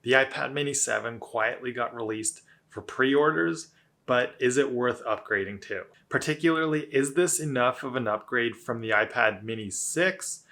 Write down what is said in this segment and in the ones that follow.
The iPad mini 7 quietly got released for pre-orders, but is it worth upgrading to? Particularly, is this enough of an upgrade from the iPad mini 6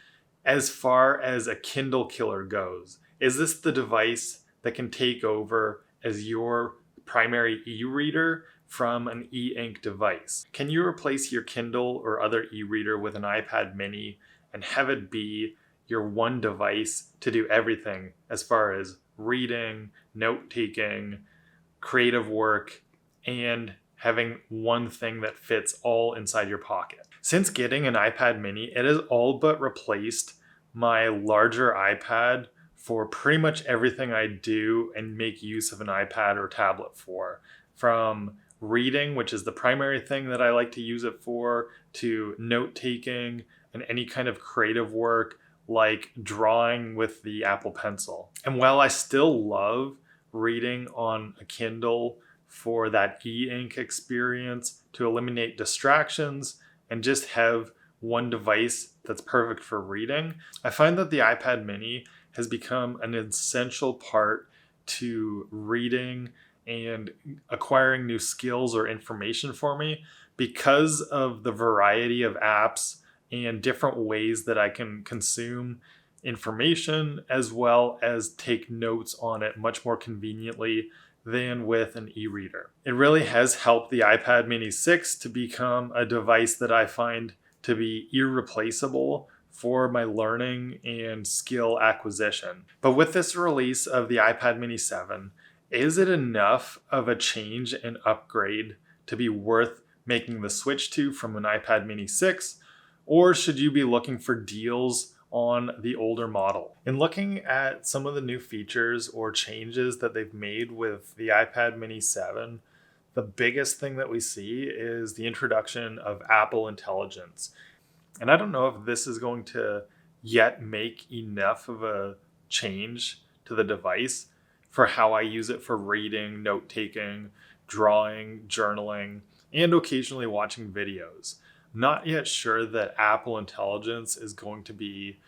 as far as a Kindle killer goes? Is this the device that can take over as your primary e-reader from an e-ink device? Can you replace your Kindle or other e-reader with an iPad mini and have it be your one device to do everything as far as reading, note-taking, creative work, and having one thing that fits all inside your pocket? Since getting an iPad mini, it has all but replaced my larger iPad for pretty much everything I do and make use of an iPad or tablet for. From reading, which is the primary thing that I like to use it for, to note-taking and any kind of creative work like drawing with the Apple Pencil. And while I still love reading on a Kindle for that e-ink experience to eliminate distractions and just have one device that's perfect for reading, I find that the iPad mini has become an essential part to reading and acquiring new skills or information for me because of the variety of apps and different ways that I can consume information as well as take notes on it much more conveniently than with an e-reader. It really has helped the iPad mini 6 to become a device that I find to be irreplaceable for my learning and skill acquisition. But with this release of the iPad mini 7, is it enough of a change and upgrade to be worth making the switch to from an iPad mini 6? Or should you be looking for deals on the older model? In looking at some of the new features or changes that they've made with the iPad mini 7, the biggest thing that we see is the introduction of Apple Intelligence. And I don't know if this is going to yet make enough of a change to the device for how I use it for reading, note-taking, drawing, journaling, and occasionally watching videos. I'm not yet sure that Apple Intelligence is going to be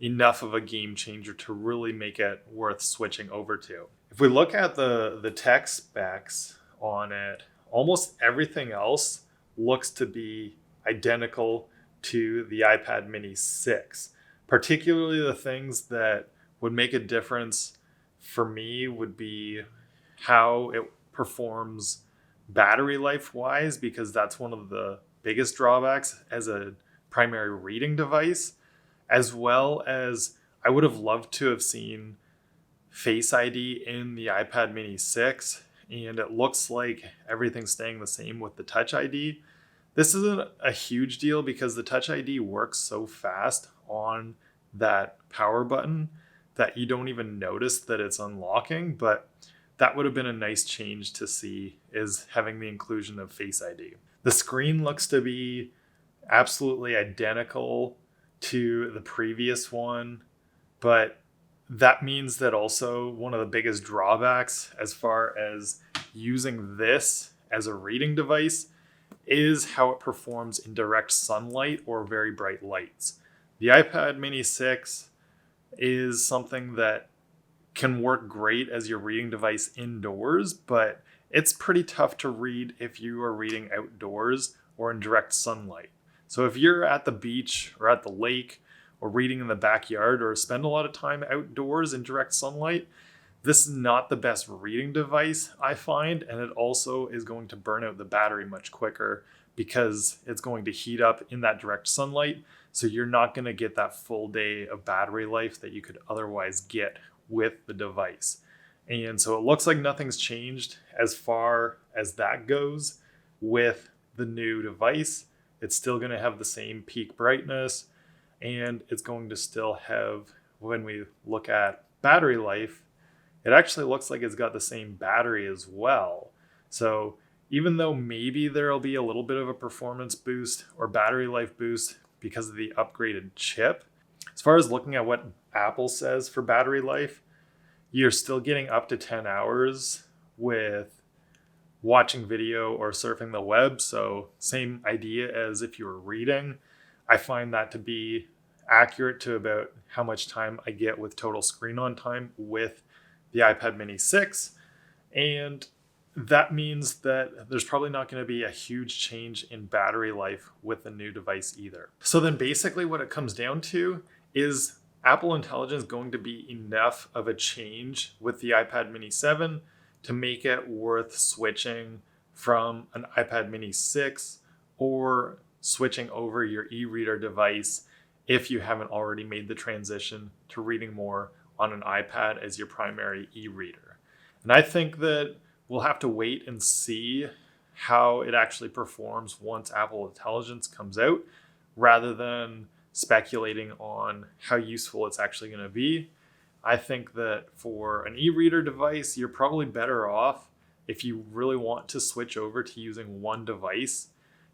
enough of a game changer to really make it worth switching over to. If we look at the tech specs on it, almost everything else looks to be identical to the iPad mini 6. Particularly the things that would make a difference for me would be how it performs battery life wise, because that's one of the biggest drawbacks as a primary reading device, as well as I would have loved to have seen Face ID in the iPad mini 6, and it looks like everything's staying the same with the Touch ID. This isn't a huge deal because the Touch ID works so fast on that power button that you don't even notice that it's unlocking, but that would have been a nice change to see, is having the inclusion of Face ID. The screen looks to be absolutely identical to the previous one, but that means that also one of the biggest drawbacks as far as using this as a reading device is how it performs in direct sunlight or very bright lights. The iPad mini 6 is something that can work great as your reading device indoors, but it's pretty tough to read if you are reading outdoors or in direct sunlight. So if you're at the beach or at the lake or reading in the backyard or spend a lot of time outdoors in direct sunlight, this is not the best reading device, I find, and it also is going to burn out the battery much quicker because it's going to heat up in that direct sunlight, so you're not going to get that full day of battery life that you could otherwise get with the device. And so it looks like nothing's changed as far as that goes with the new device. It's still going to have the same peak brightness, and it's going to still have, when we look at battery life, it actually looks like it's got the same battery as well. So even though maybe there'll be a little bit of a performance boost or battery life boost because of the upgraded chip, as far as looking at what Apple says for battery life, you're still getting up to 10 hours with watching video or surfing the web. So same idea as if you were reading. I find that to be accurate to about how much time I get with total screen on time with the iPad mini 6. And that means that there's probably not going to be a huge change in battery life with the new device either. So then basically what it comes down to is Apple Intelligence going to be enough of a change with the iPad mini 7 to make it worth switching from an iPad mini 6 or switching over your e-reader device if you haven't already made the transition to reading more on an iPad as your primary e-reader. And I think that we'll have to wait and see how it actually performs once Apple Intelligence comes out, rather than speculating on how useful it's actually going to be. I think that for an e-reader device, you're probably better off, if you really want to switch over to using one device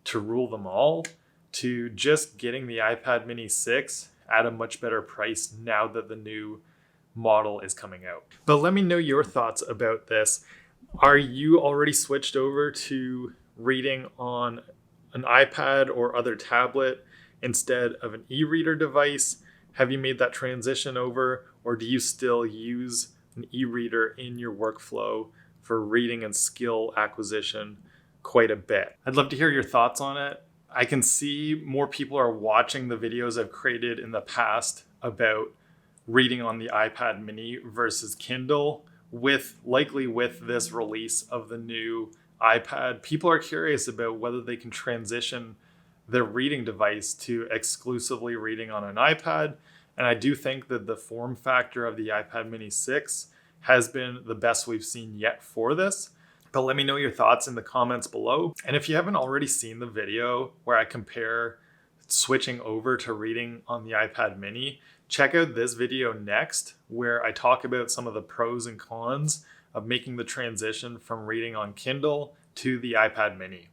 to rule them all, to just getting the iPad mini 6 at a much better price now that the new model is coming out. But let me know your thoughts about this. Are you already switched over to reading on an iPad or other tablet instead of an e-reader device? Have you made that transition over, or do you still use an e-reader in your workflow for reading and skill acquisition quite a bit? I'd love to hear your thoughts on it. I can see more people are watching the videos I've created in the past about reading on the iPad mini versus Kindle. Likely with this release of the new iPad, people are curious about whether they can transition their reading device to exclusively reading on an iPad. And I do think that the form factor of the iPad mini 6 has been the best we've seen yet for this. But let me know your thoughts in the comments below. And if you haven't already seen the video where I compare switching over to reading on the iPad mini, check out this video next, where I talk about some of the pros and cons of making the transition from reading on Kindle to the iPad mini.